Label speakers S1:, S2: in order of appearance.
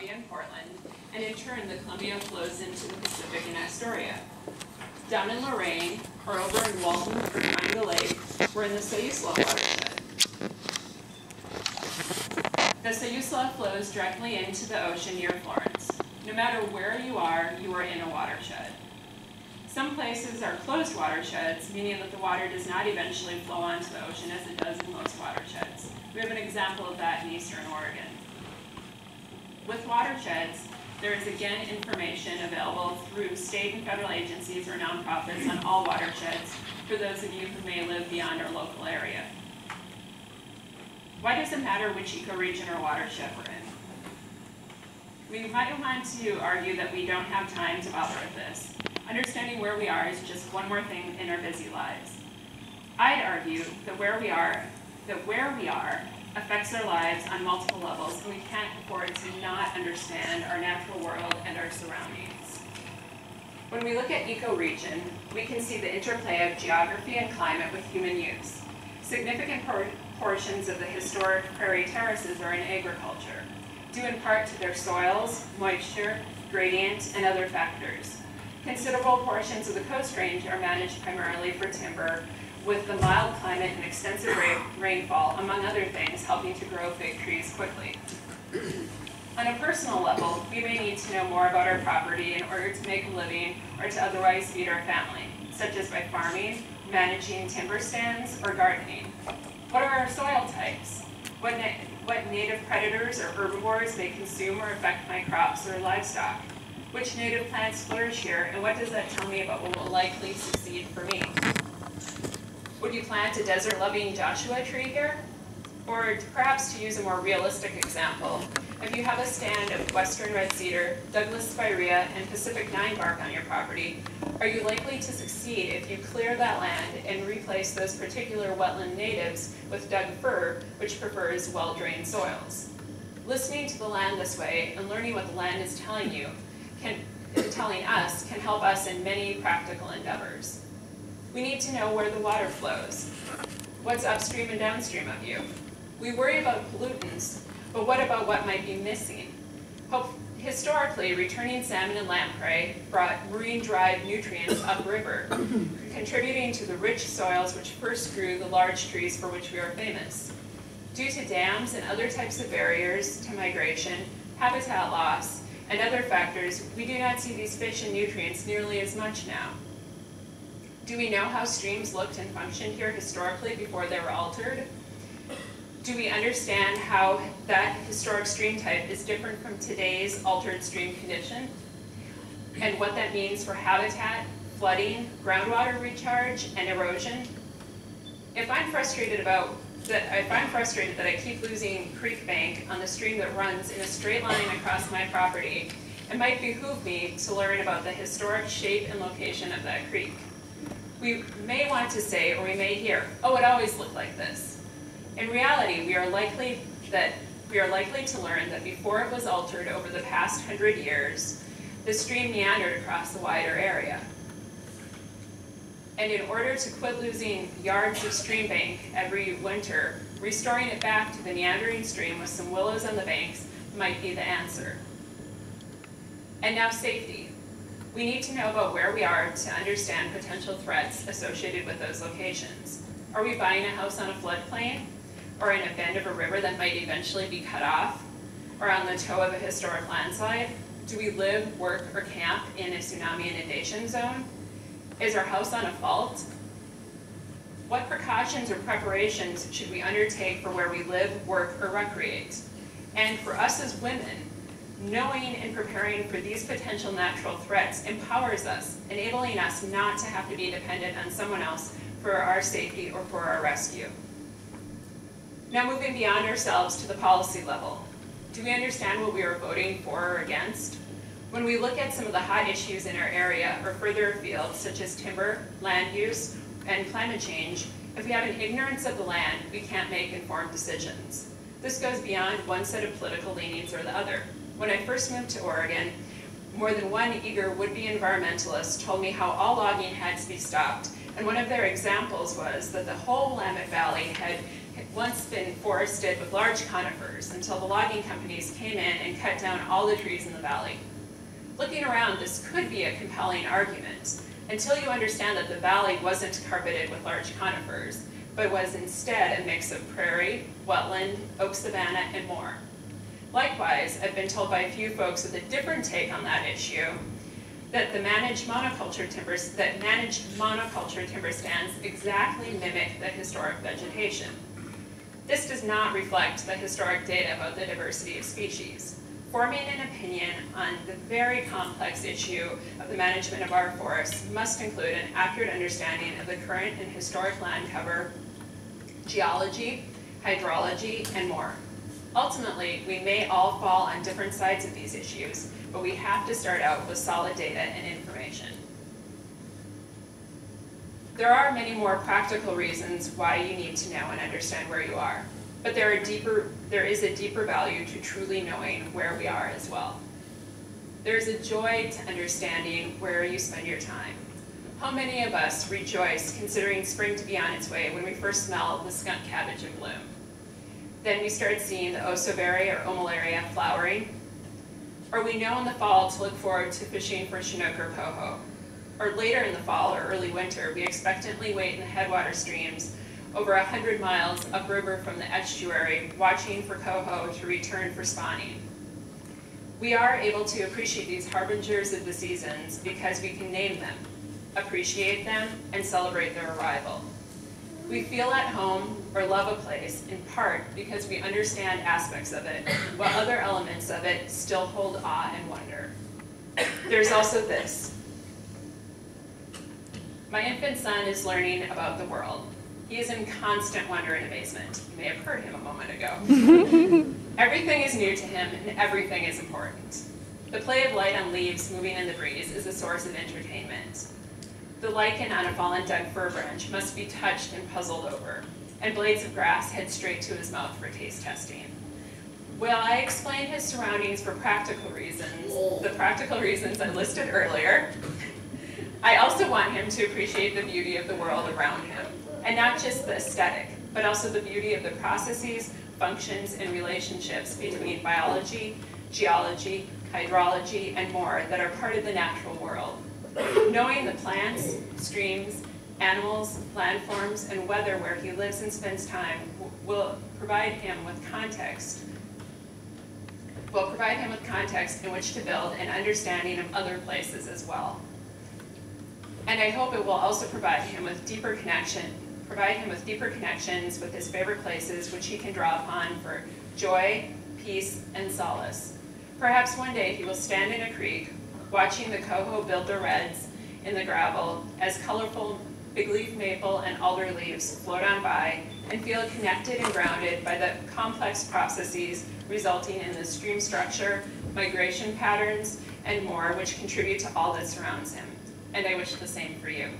S1: in Portland, and in turn the Columbia flows into the Pacific in Astoria. Down in Lorain, or over in Walton or Triangle Lake, we're in the Sayusla watershed. The Sayusla flows directly into the ocean near Florence. No matter where you are in a watershed. Some places are closed watersheds, meaning that the water does not eventually flow onto the ocean as it does in most watersheds. We have an example of that in eastern Oregon. With watersheds, there is again information available through state and federal agencies or nonprofits on all watersheds for those of you who may live beyond our local area. Why does it matter which ecoregion or watershed we're in? We might want to argue that we don't have time to bother with this. Understanding where we are is just one more thing in our busy lives. I'd argue that where we are affects our lives on multiple levels, and we can't afford to not understand our natural world and our surroundings. When we look at ecoregion, we can see the interplay of geography and climate with human use. Significant portions of the historic prairie terraces are in agriculture, due in part to their soils, moisture, gradient, and other factors. Considerable portions of the Coast Range are managed primarily for timber, with the mild climate and extensive rainfall, among other things, helping to grow fig trees quickly. On a personal level, we may need to know more about our property in order to make a living or to otherwise feed our family, such as by farming, managing timber stands, or gardening. What are our soil types? What native predators or herbivores may consume or affect my crops or livestock? Which native plants flourish here, and what does that tell me about what will likely succeed for me? Would you plant a desert-loving Joshua tree here? Or perhaps to use a more realistic example, if you have a stand of western red cedar, Douglas spirea, and Pacific 9 bark on your property, are you likely to succeed if you clear that land and replace those particular wetland natives with Doug fir, which prefers well-drained soils? Listening to the land this way and learning what the land is telling us can help us in many practical endeavors. We need to know where the water flows. What's upstream and downstream of you? We worry about pollutants, but what about what might be missing? Historically, returning salmon and lamprey brought marine-derived nutrients upriver, contributing to the rich soils which first grew the large trees for which we are famous. Due to dams and other types of barriers to migration, habitat loss, and other factors, we do not see these fish and nutrients nearly as much now. Do we know how streams looked and functioned here historically before they were altered? Do we understand how that historic stream type is different from today's altered stream condition? And what that means for habitat, flooding, groundwater recharge, and erosion? If I'm frustrated that I keep losing creek bank on the stream that runs in a straight line across my property, it might behoove me to learn about the historic shape and location of that creek. We may want to say, or we may hear, oh, it always looked like this. In reality, we are likely to learn that before it was altered over the past 100 years, the stream meandered across the wider area. And in order to quit losing yards of stream bank every winter, restoring it back to the meandering stream with some willows on the banks might be the answer. And now safety. We need to know about where we are to understand potential threats associated with those locations. Are we buying a house on a floodplain? Or in a bend of a river that might eventually be cut off? Or on the toe of a historic landslide? Do we live, work, or camp in a tsunami inundation zone? Is our house on a fault? What precautions or preparations should we undertake for where we live, work, or recreate? And for us as women, knowing and preparing for these potential natural threats empowers us, enabling us not to have to be dependent on someone else for our safety or for our rescue. Now moving beyond ourselves to the policy level. Do we understand what we are voting for or against? When we look at some of the hot issues in our area or further afield, such as timber, land use, and climate change, if we have an ignorance of the land, we can't make informed decisions. This goes beyond one set of political leanings or the other. When I first moved to Oregon, more than one eager would-be environmentalist told me how all logging had to be stopped, and one of their examples was that the whole Willamette Valley had once been forested with large conifers until the logging companies came in and cut down all the trees in the valley. Looking around, this could be a compelling argument, until you understand that the valley wasn't carpeted with large conifers, but was instead a mix of prairie, wetland, oak savanna, and more. Likewise, I've been told by a few folks with a different take on that issue that managed monoculture timber stands exactly mimic the historic vegetation. This does not reflect the historic data about the diversity of species. Forming an opinion on the very complex issue of the management of our forests must include an accurate understanding of the current and historic land cover, geology, hydrology, and more. Ultimately, we may all fall on different sides of these issues, but we have to start out with solid data and information. There are many more practical reasons why you need to know and understand where you are, but there is a deeper value to truly knowing where we are as well. There is a joy to understanding where you spend your time. How many of us rejoice considering spring to be on its way when we first smell the skunk cabbage in bloom? Then we start seeing the ossoberry or Ommelaria flowering. Or we know in the fall to look forward to fishing for Chinook or coho. Or later in the fall or early winter, we expectantly wait in the headwater streams over 100 miles upriver from the estuary, watching for coho to return for spawning. We are able to appreciate these harbingers of the seasons because we can name them, appreciate them, and celebrate their arrival. We feel at home or love a place in part because we understand aspects of it, while other elements of it still hold awe and wonder. There's also this. My infant son is learning about the world. He is in constant wonder and amazement. You may have heard him a moment ago. Everything is new to him and everything is important. The play of light on leaves moving in the breeze is a source of entertainment. The lichen on a fallen dead fir branch must be touched and puzzled over, and blades of grass head straight to his mouth for taste testing. While I explain his surroundings for practical reasons, the practical reasons I listed earlier, I also want him to appreciate the beauty of the world around him, and not just the aesthetic, but also the beauty of the processes, functions, and relationships between biology, geology, hydrology, and more that are part of the natural world. Knowing the plants, streams, animals, landforms, and weather where he lives and spends time will provide him with context in which to build an understanding of other places as well. And I hope it will also provide him with deeper connections with his favorite places which he can draw upon for joy, peace, and solace. Perhaps one day he will stand in a creek watching the coho build their redds in the gravel as colorful big-leaf maple and alder leaves float on by and feel connected and grounded by the complex processes resulting in the stream structure, migration patterns, and more which contribute to all that surrounds him. And I wish the same for you.